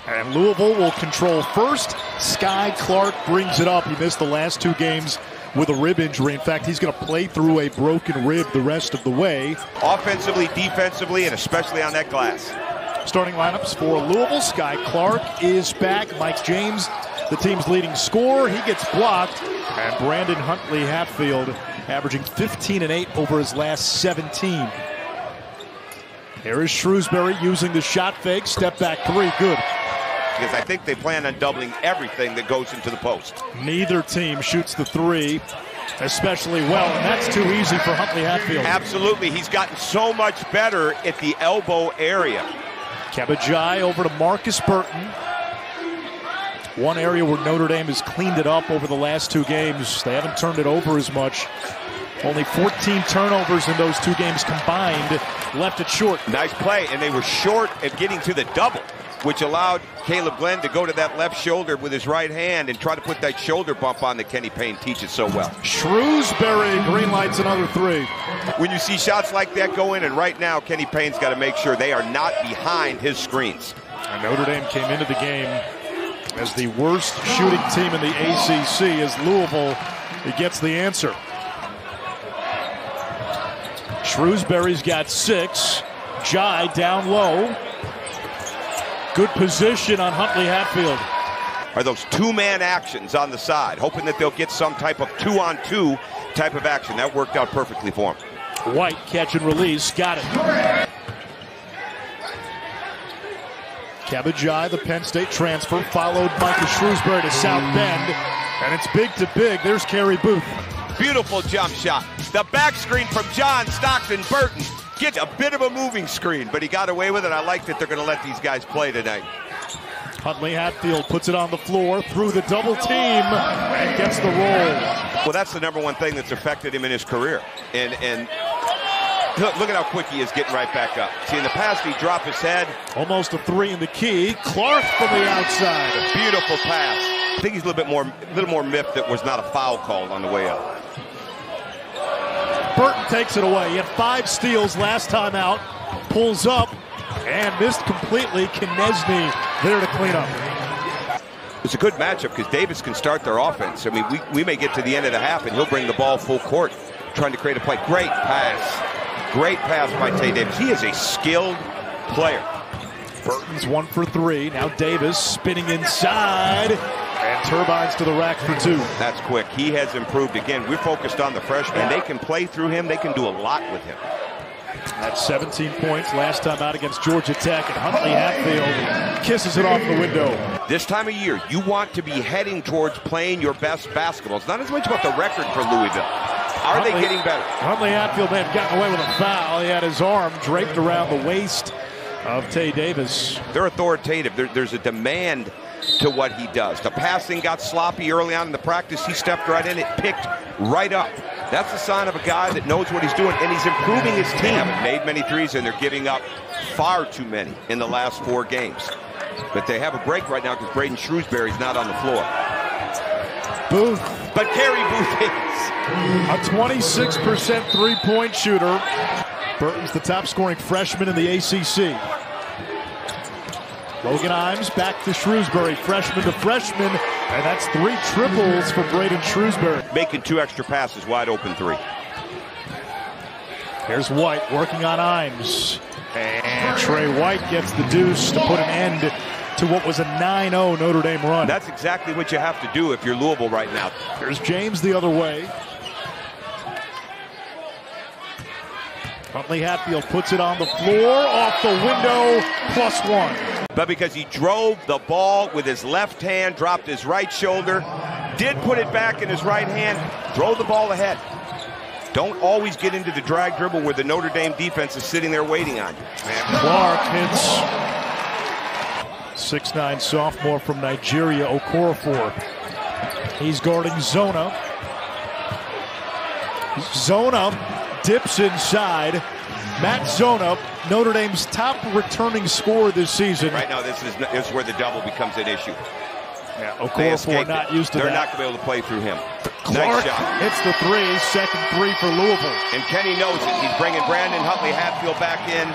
And Louisville will control first. Skyy Clark brings it up. He missed the last 2 games with a rib injury. In fact, he's going to play through a broken rib the rest of the way. Offensively, defensively, and especially on that glass. Starting lineups for Louisville. Skyy Clark is back. Mike James, the team's leading scorer. He gets blocked. And Brandon Hatfield averaging 15 and 8 over his last 17. Here is Shrewsberry using the shot fake. Step back 3. Good. Because I think they plan on doubling everything that goes into the post. Neither team shoots the 3 especially well, and that's too easy for Hatfield. Absolutely. He's gotten so much better at the elbow area. Kabajai over to Markus Burton. One area where Notre Dame has cleaned it up over the last 2 games. They haven't turned it over as much. Only 14 turnovers in those 2 games combined. Left it short. Nice play, and they were short at getting to the double, which allowed Caleb Glenn to go to that left shoulder with his right hand and try to put that shoulder bump on that Kenny Payne teaches so well. Shrewsberry green lights another 3. When you see shots like that go in, and right now Kenny Payne's got to make sure they are not behind his screens. And Notre Dame came into the game as the worst shooting team in the ACC as Louisville gets the answer. Shrewsberry's got 6. Jai down low. Good position on Hatfield. Are those 2-man actions on the side, hoping that they'll get some type of 2-on-2 type of action. That worked out perfectly for him. White catch and release. Got it. Kabajai, the Penn State transfer, followed Markus Shrewsberry to South Bend. And it's big to big. There's Kerry Booth. Beautiful jump shot. The back screen from John Stockton Burton. Gets a bit of a moving screen, but he got away with it. I like that they're going to let these guys play tonight. Hatfield puts it on the floor through the double team and gets the roll. Well, that's the #1 thing that's affected him in his career. And look at how quick he is getting right back up. See, in the past, he dropped his head. Almost a 3 in the key. Clark from the outside. A beautiful pass. I think he's a little more miffed that was not a foul called on the way up. Burton takes it away. He had 5 steals last time out. Pulls up and missed completely. Condensed there to clean up. It's a good matchup because Davis can start their offense. I mean, we may get to the end of the half and he'll bring the ball full court, trying to create a play. Great pass. Great pass by Tay Davis. He is a skilled player. Burton's 1 for 3. Now Davis spinning inside. And turbines to the rack for 2. That's quick. He has improved. Again, we're focused on the freshman. They can play through him. They can do a lot with him. That's 17 points last time out against Georgia Tech. And Hatfield kisses it off the window. This time of year, you want to be heading towards playing your best basketball. It's not as much about the record for Louisville. Are they getting better? Hatfield may have gotten away with a foul. He had his arm draped around the waist of Tay Davis. They're authoritative. There's a demand to what he does. The passing got sloppy early on in the practice. He stepped right in. It picked right up. That's a sign of a guy that knows what he's doing, and he's improving his team. Haven't made many threes, and they're giving up far too many in the last 4 games. But they have a break right now because Braeden Shrewsberry's not on the floor. Booth. But Kerry Booth is. A 26% three-point shooter. Burton's the top-scoring freshman in the ACC. Logan Imes back to Shrewsberry, freshman to freshman, and that's 3 triples for Braeden Shrewsberry. Making 2 extra passes, wide open 3. Here's White working on Imes. And Trey White gets the deuce to put an end to what was a 9-0 Notre Dame run. That's exactly what you have to do if you're Louisville right now. Here's James the other way. Hatfield puts it on the floor, off the window, +1. But because he drove the ball with his left hand, dropped his right shoulder, did put it back in his right hand, drove the ball ahead. Don't always get into the drag dribble where the Notre Dame defense is sitting there waiting on you. And Clark hits 6'9" sophomore from Nigeria, Okorafor. He's guarding Zona. Zona dips inside. Matt Zona, Notre Dame's top returning scorer this season. Right now, this is where the double becomes an issue. Yeah, Okorafor not used to They're that. not going to be able to play through him. Clark nice shot. hits the 3, second 3 for Louisville. And Kenny knows it. He's bringing Brandon Hatfield back in.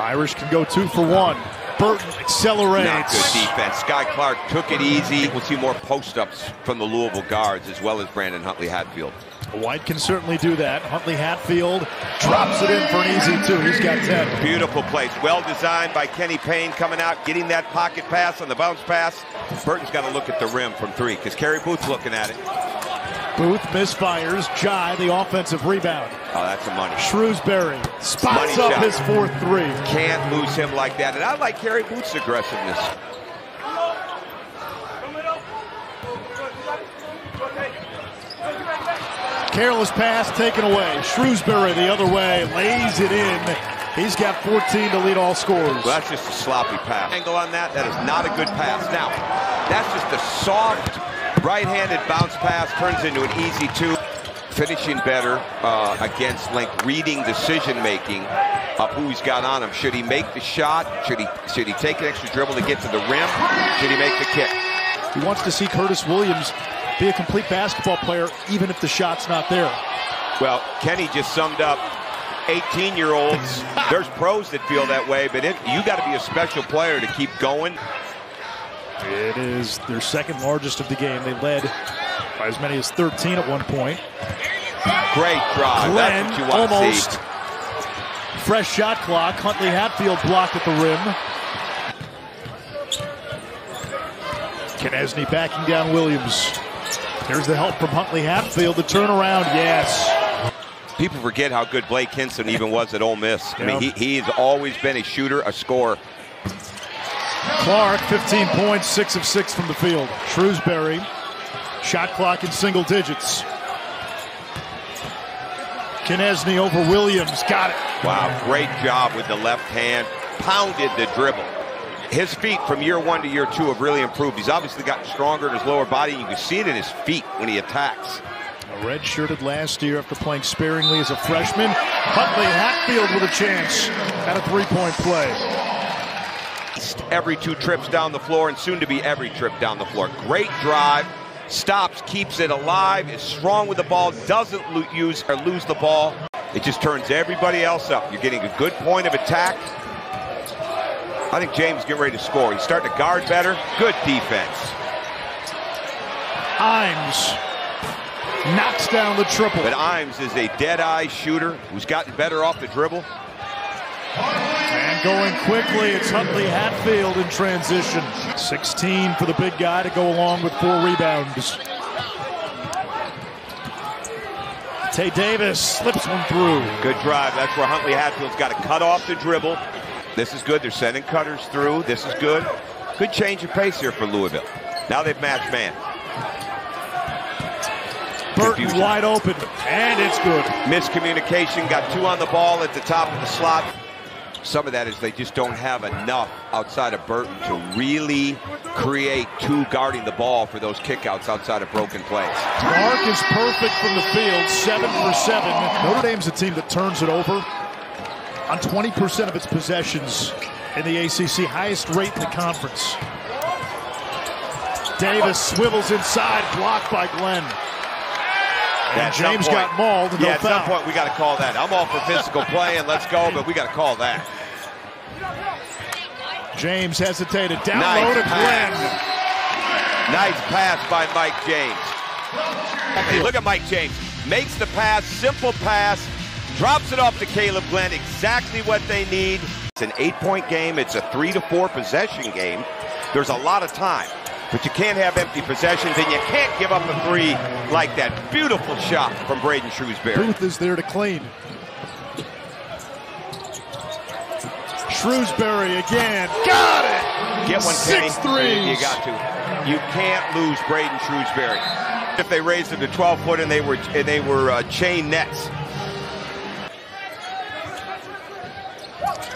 Irish can go 2 for 1. Burton accelerates. Not good defense. Skyy Clark took it easy. We'll see more post-ups from the Louisville guards as well as Brandon Huntley-Hatfield. White can certainly do that. Huntley-Hatfield drops it in for an easy 2. He's got 10. Beautiful place. Well designed by Kenny Payne coming out, getting that pocket pass on the bounce pass. Burton's got to look at the rim from 3 because Kerry Booth's looking at it. Booth misfires. Jai, the offensive rebound. Oh, that's a money. Shrewsberry spots Money up shot. his 4th 3. Can't lose him like that. And I like Kerry Booth's aggressiveness. Careless pass taken away. Shrewsberry the other way, lays it in. He's got 14 to lead all scorers. Well, that's just a sloppy pass. Angle on that, that is not a good pass. Now, that's just a soft, right-handed bounce pass, turns into an easy 2. Finishing better against length, reading decision-making of who he's got on him. Should he make the shot? Should he take an extra dribble to get to the rim? Should he make the kick? He wants to see Curtis Williams be a complete basketball player, even if the shot's not there. Well, Kenny just summed up 18-year-olds. There's pros that feel that way, but you got to be a special player to keep going. It is their 2nd largest of the game. They led by as many as 13 at one point. Great drive. Glenn, that's what you want almost. to see. Fresh shot clock. Huntley-Hatfield blocked at the rim. Condensed backing down Williams. There's the help from Huntley-Hatfield. The turnaround, yes. People forget how good Blake Hinson even was at Ole Miss. I mean, he has always been a shooter, a scorer. Clark, 15 points, 6 of 6 from the field. Shrewsberry, shot clock in single digits. Condensed over Williams, got it. Wow, great job with the left hand. Pounded the dribble. His feet from year 1 to year 2 have really improved. He's obviously gotten stronger in his lower body. You can see it in his feet when he attacks. Red-shirted last year after playing sparingly as a freshman. Huntley-Hatfield with a chance at a 3-point play. Every 2 trips down the floor and soon to be every trip down the floor. Great drive. Stops, keeps it alive, is strong with the ball, doesn't lose the ball. It just turns everybody else up. You're getting a good point of attack. I think James is getting ready to score. He's starting to guard better. Good defense. Imes knocks down the triple. But Imes is a dead-eye shooter who's gotten better off the dribble. And going quickly, it's Huntley-Hatfield in transition. 16 for the big guy to go along with 4 rebounds. Tay Davis slips one through. Good drive. That's where Huntley-Hatfield's got to cut off the dribble. This is good. They're sending cutters through. This is good. Good change of pace here for Louisville. Now they've matched man. Burton Confusion. wide open, and it's good. Miscommunication. Got 2 on the ball at the top of the slot. Some of that is they just don't have enough outside of Burton to really create 2 guarding the ball for those kickouts outside of broken plays. Clark is perfect from the field, 7 for 7. Notre Dame's a team that turns it over on 20% of its possessions in the ACC, highest rate in the conference. Davis swivels inside, blocked by Glenn. And James got mauled. Yeah, at some point we got to call that. I'm all for physical play and let's go, but we got to call that. James hesitated. Down low to Glenn. Nice pass by Mike James. Hey, look at Mike James. Makes the pass, simple pass, drops it off to Caleb Glenn. Exactly what they need. It's an 8-point game. It's a 3 to 4 possession game. There's a lot of time. But you can't have empty possessions, and you can't give up a 3 like that. Beautiful shot from Braeden Shrewsberry. Booth is there to clean. Shrewsberry again. Got it! Get one, Kenny. 6 threes. You got to. You can't lose Braeden Shrewsberry. If they raised him to 12-foot and they were chain nets.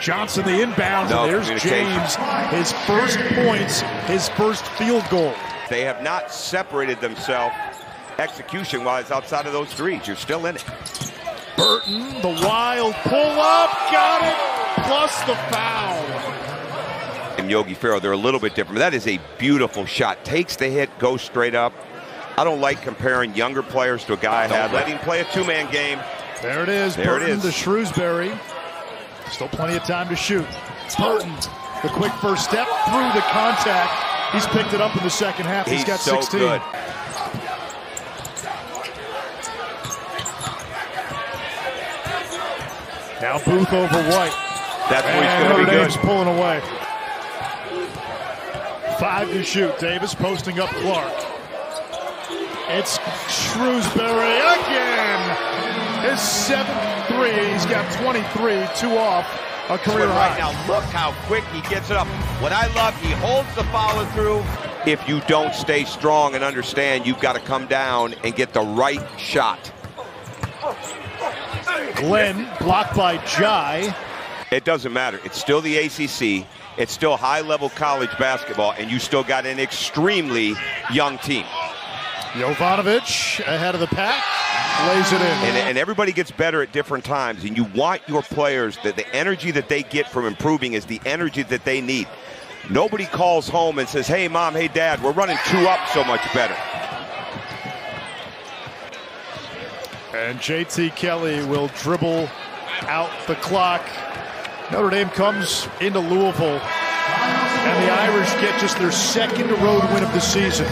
Johnson the inbound, and there's James, his first points, his first field goal. They have not separated themselves execution-wise outside of those 3s. You're still in it. Burton, the wild pull-up, got it, plus the foul. And Yogi Ferrell, they're a little bit different. That is a beautiful shot. Takes the hit, goes straight up. I don't like comparing younger players to a guy I had. Let him play a 2-man game. There it is, There Burton it is. to Shrewsberry. Still plenty of time to shoot. Burton, the quick first step through the contact. He's picked it up in the second half. He's got 16. So good. Now Booth over White. That's where he's going to be good. Dame's pulling away. 5 to shoot. Davis posting up Clark. It's Shrewsberry again. His 7th three. He's got 23, 2 off. A career high. Right now, look how quick he gets it up. What I love, he holds the follow through. If you don't stay strong and understand, you've got to come down and get the right shot. Glenn blocked by Jai. It doesn't matter. It's still the ACC. It's still high-level college basketball, and you still got an extremely young team. Jovanovic ahead of the pack. Lays it in. And everybody gets better at different times, and you want your players, that the energy that they get from improving is the energy that they need. Nobody calls home and says, hey, Mom, hey, Dad, we're running 2 up so much better. And JT Kelly will dribble out the clock. Notre Dame comes into Louisville, and the Irish get just their 2nd road win of the season.